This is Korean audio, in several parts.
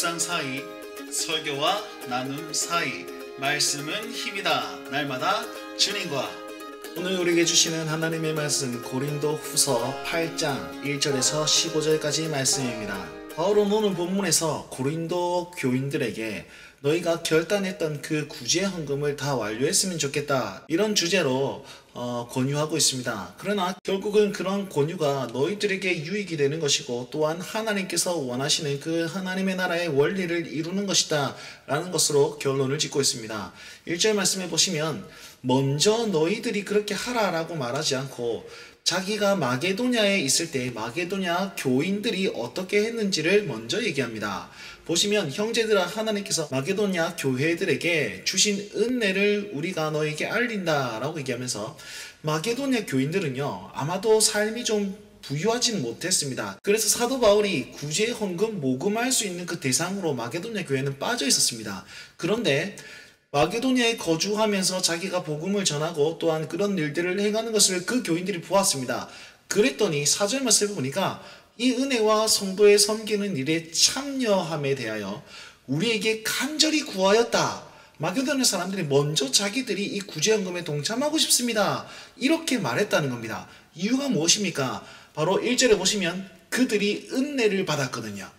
묵상 사이, 설교와 나눔 사이, 말씀은 힘이다. 날마다 주님과. 오늘 우리에게 주시는 하나님의 말씀 고린도 후서 8장 1절에서 15절까지 말씀입니다. 바울은 오늘 본문에서 고린도 교인들에게 너희가 결단했던 그 구제 헌금을 다 완료했으면 좋겠다, 이런 주제로 권유하고 있습니다. 그러나 결국은 그런 권유가 너희들에게 유익이 되는 것이고, 또한 하나님께서 원하시는 그 하나님의 나라의 원리를 이루는 것이다 라는 것으로 결론을 짓고 있습니다. 1절 말씀해 보시면, 먼저 너희들이 그렇게 하라라고 말하지 않고 자기가 마게도냐에 있을 때 마게도냐 교인들이 어떻게 했는지를 먼저 얘기합니다. 보시면, 형제들아, 하나님께서 마게도냐 교회들에게 주신 은혜를 우리가 너에게 알린다 라고 얘기하면서, 마게도냐 교인들은요, 아마도 삶이 좀 부유하지는 못했습니다. 그래서 사도 바울이 구제 헌금 모금할 수 있는 그 대상으로 마게도냐 교회는 빠져 있었습니다. 그런데 마게도냐에 거주하면서 자기가 복음을 전하고 또한 그런 일들을 행하는 것을 그 교인들이 보았습니다. 그랬더니 4절 말씀을 보니까 이 은혜와 성도의 섬기는 일에 참여함에 대하여 우리에게 간절히 구하였다. 마게도냐 사람들이 먼저 자기들이 이 구제헌금에 동참하고 싶습니다, 이렇게 말했다는 겁니다. 이유가 무엇입니까? 바로 1절에 보시면 그들이 은혜를 받았거든요.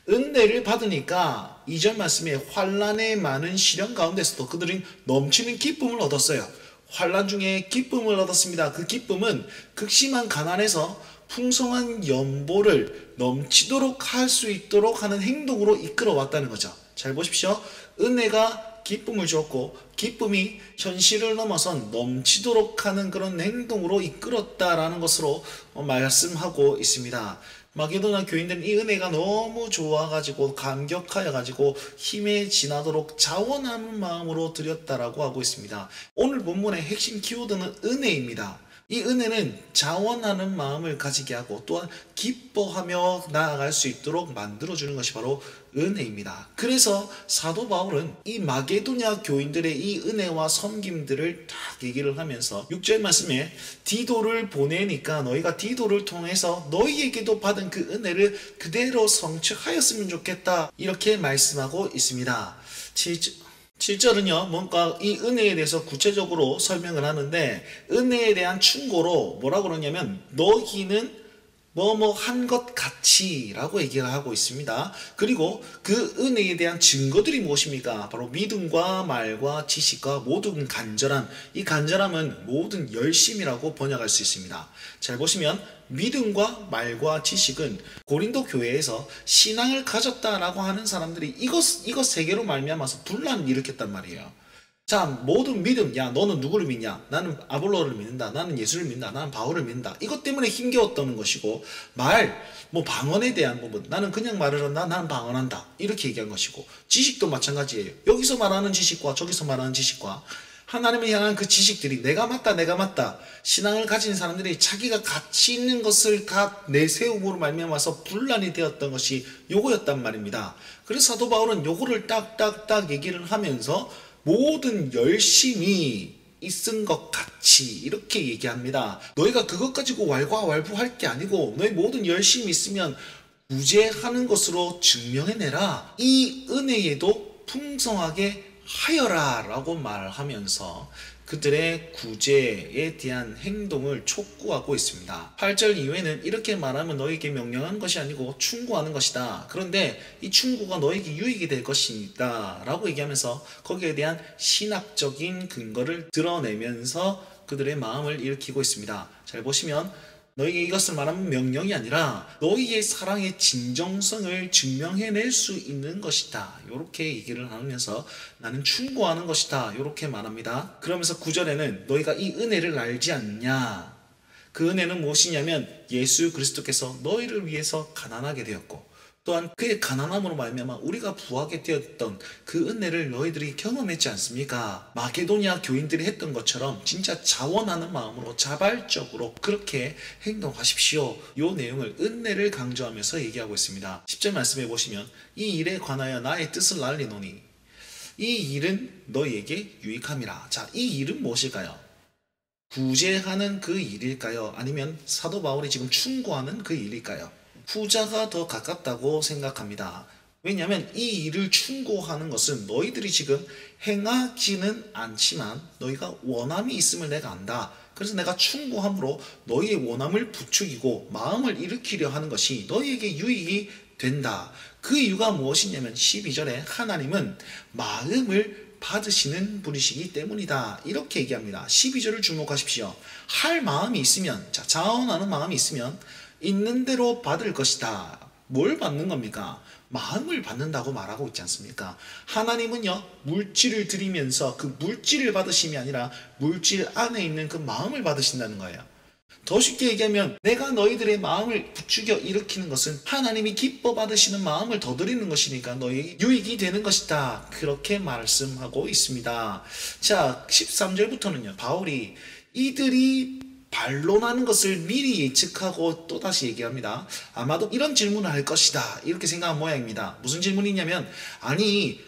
은혜를 받으니까 2절 말씀에 환난의 많은 시련 가운데서도 그들은 넘치는 기쁨을 얻었어요. 환난 중에 기쁨을 얻었습니다. 그 기쁨은 극심한 가난에서 풍성한 연보를 넘치도록 할 수 있도록 하는 행동으로 이끌어 왔다는 거죠. 잘 보십시오. 은혜가 기쁨을 주었고, 기쁨이 현실을 넘어선 넘치도록 하는 그런 행동으로 이끌었다라는 것으로 말씀하고 있습니다. 마게도냐 교인들은 이 은혜가 너무 좋아가지고 감격하여가지고 힘에 지나도록 자원하는 마음으로 드렸다라고 하고 있습니다. 오늘 본문의 핵심 키워드는 은혜입니다. 이 은혜는 자원하는 마음을 가지게 하고 또한 기뻐하며 나아갈 수 있도록 만들어주는 것이 바로 은혜입니다. 그래서 사도 바울은 이 마게도냐 교인들의 이 은혜와 섬김들을 딱 얘기를 하면서 6절 말씀에 디도를 보내니까 너희가 디도를 통해서 너희에게도 받은 그 은혜를 그대로 성취하였으면 좋겠다, 이렇게 말씀하고 있습니다. 7절은요, 뭔가 이 은혜에 대해서 구체적으로 설명을 하는데, 은혜에 대한 충고로 뭐라고 그러냐면 너희는 뭐뭐 한 것 같이 라고 얘기를 하고 있습니다. 그리고 그 은혜에 대한 증거들이 무엇입니까? 바로 믿음과 말과 지식과 모든 간절함. 이 간절함은 모든 열심이라고 번역할 수 있습니다. 잘 보시면 믿음과 말과 지식은 고린도 교회에서 신앙을 가졌다라고 하는 사람들이 이것 세 개로 말미암아서 분란을 일으켰단 말이에요. 자, 모든 믿음, 야 너는 누구를 믿냐? 나는 아볼로를 믿는다, 나는 예수를 믿는다, 나는 바울을 믿는다, 이것 때문에 힘겨웠다는 것이고, 방언에 대한 부분, 나는 그냥 말을 한다, 나는 방언한다, 이렇게 얘기한 것이고, 지식도 마찬가지예요. 여기서 말하는 지식과 저기서 말하는 지식과 하나님을 향한 그 지식들이 내가 맞다, 신앙을 가진 사람들이 자기가 가치 있는 것을 다 내세움으로 말미암아서 분란이 되었던 것이 요거였단 말입니다. 그래서 사도 바울은 요거를 딱딱딱 얘기를 하면서 모든 열심이 있은 것 같이 이렇게 얘기합니다. 너희가 그것 가지고 왈가왈부할 게 아니고 너희 모든 열심이 있으면 구제하는 것으로 증명해내라. 이 은혜에도 풍성하게 하여라 라고 말하면서 그들의 구제에 대한 행동을 촉구하고 있습니다. 8절 이후에는 이렇게 말하면 너에게 명령하는 것이 아니고 충고하는 것이다. 그런데 이 충고가 너에게 유익이 될 것이다 라고 얘기하면서 거기에 대한 신학적인 근거를 드러내면서 그들의 마음을 일으키고 있습니다. 잘 보시면 너희에게 이것을 말하면 명령이 아니라 너희의 사랑의 진정성을 증명해낼 수 있는 것이다, 이렇게 얘기를 하면서 나는 충고하는 것이다, 이렇게 말합니다. 그러면서 9절에는 너희가 이 은혜를 알지 않냐, 그 은혜는 무엇이냐면 예수 그리스도께서 너희를 위해서 가난하게 되었고 또한 그의 가난함으로 말미암아 우리가 부하게 되었던 그 은혜를 너희들이 경험했지 않습니까? 마게도냐 교인들이 했던 것처럼 진짜 자원하는 마음으로 자발적으로 그렇게 행동하십시오. 이 내용을 은혜를 강조하면서 얘기하고 있습니다. 10절 말씀해 보시면 이 일에 관하여 나의 뜻을 알리노니 이 일은 너희에게 유익함이라. 자, 이 일은 무엇일까요? 구제하는 그 일일까요? 아니면 사도 바울이 지금 충고하는 그 일일까요? 후자가 더 가깝다고 생각합니다. 왜냐하면 이 일을 충고하는 것은 너희들이 지금 행하지는 않지만 너희가 원함이 있음을 내가 안다. 그래서 내가 충고함으로 너희의 원함을 부추기고 마음을 일으키려 하는 것이 너희에게 유익이 된다. 그 이유가 무엇이냐면 12절에 하나님은 마음을 받으시는 분이시기 때문이다. 이렇게 얘기합니다. 12절을 주목하십시오. 할 마음이 있으면, 자원하는 마음이 있으면 있는 대로 받을 것이다. 뭘 받는 겁니까? 마음을 받는다고 말하고 있지 않습니까? 하나님은요, 물질을 드리면서 그 물질을 받으심이 아니라 물질 안에 있는 그 마음을 받으신다는 거예요. 더 쉽게 얘기하면 내가 너희들의 마음을 부추겨 일으키는 것은 하나님이 기뻐 받으시는 마음을 더 드리는 것이니까 너희에게 유익이 되는 것이다. 그렇게 말씀하고 있습니다. 자, 13절부터는요, 바울이 이들이 반론하는 것을 미리 예측하고 또다시 얘기합니다. 아마도 이런 질문을 할 것이다. 이렇게 생각한 모양입니다. 무슨 질문이냐면, 아니,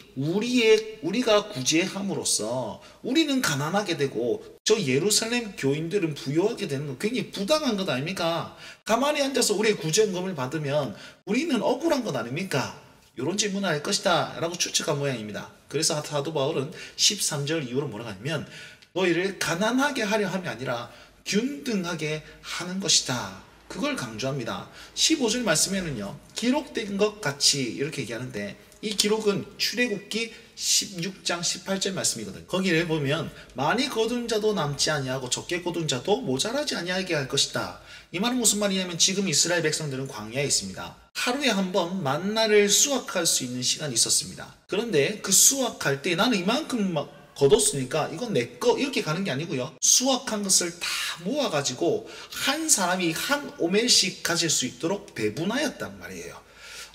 우리가 구제함으로써 우리는 가난하게 되고 저 예루살렘 교인들은 부유하게 되는 거 굉장히 부당한 것 아닙니까? 가만히 앉아서 우리의 구제금을 받으면 우리는 억울한 것 아닙니까? 이런 질문을 할 것이다 라고 추측한 모양입니다. 그래서 사도 바울은 13절 이후로 뭐라고 하냐면, 너희를 가난하게 하려 함이 아니라 균등하게 하는 것이다. 그걸 강조합니다. 15절 말씀에는요, 기록된 것 같이 이렇게 얘기하는데, 이 기록은 출애굽기 16장 18절 말씀이거든요. 거기를 보면 많이 거둔 자도 남지 아니하고 적게 거둔 자도 모자라지 아니하게 할 것이다. 이 말은 무슨 말이냐면, 지금 이스라엘 백성들은 광야에 있습니다. 하루에 한 번 만나를 수확할 수 있는 시간이 있었습니다. 그런데 그 수확할 때 나는 이만큼 거뒀으니까 이건 내 거 이렇게 가는 게 아니고요, 수확한 것을 다 모아가지고 한 사람이 한 오멜씩 가질 수 있도록 배분하였단 말이에요.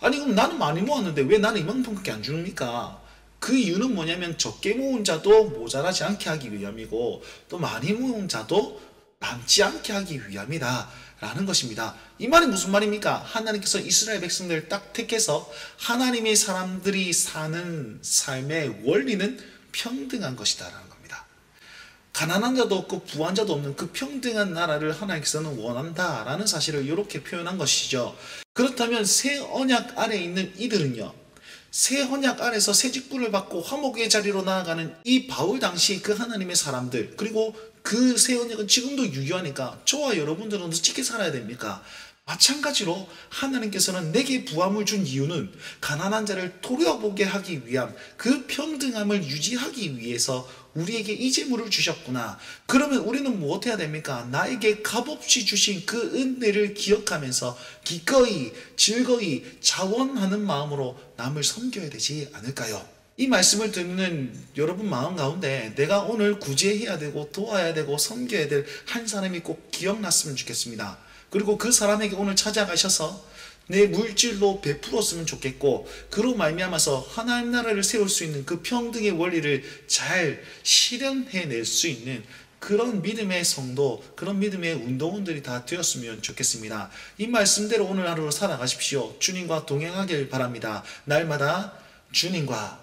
아니, 그럼 나는 많이 모았는데 왜 나는 이만큼밖에 안 주니까? 그 이유는 뭐냐면, 적게 모은 자도 모자라지 않게 하기 위함이고 또 많이 모은 자도 남지 않게 하기 위함이다 라는 것입니다. 이 말이 무슨 말입니까? 하나님께서 이스라엘 백성들을 딱 택해서 하나님의 사람들이 사는 삶의 원리는 평등한 것이다 라는 겁니다. 가난한 자도 없고 부한 자도 없는 그 평등한 나라를 하나님께서는 원한다 라는 사실을 이렇게 표현한 것이죠. 그렇다면 새 언약 아래 있는 이들은요, 새 언약 아래서 새 직분을 받고 화목의 자리로 나아가는 이 바울 당시 그 하나님의 사람들, 그리고 그 새 언약은 지금도 유효하니까 저와 여러분들은 어떻게 살아야 됩니까? 마찬가지로 하나님께서는 내게 부함을 준 이유는 가난한 자를 도려보게 하기 위함, 그 평등함을 유지하기 위해서 우리에게 이 재물을 주셨구나. 그러면 우리는 무엇 해야 됩니까? 나에게 값없이 주신 그 은혜를 기억하면서 기꺼이 즐거이 자원하는 마음으로 남을 섬겨야 되지 않을까요? 이 말씀을 듣는 여러분 마음 가운데 내가 오늘 구제해야 되고 도와야 되고 섬겨야 될 한 사람이 꼭 기억났으면 좋겠습니다. 그리고 그 사람에게 오늘 찾아가셔서 내 물질로 베풀었으면 좋겠고, 그로 말미암아서 하나님 나라를 세울 수 있는 그 평등의 원리를 잘 실현해낼 수 있는 그런 믿음의 성도, 그런 믿음의 운동원들이 다 되었으면 좋겠습니다. 이 말씀대로 오늘 하루 살아가십시오. 주님과 동행하길 바랍니다. 날마다 주님과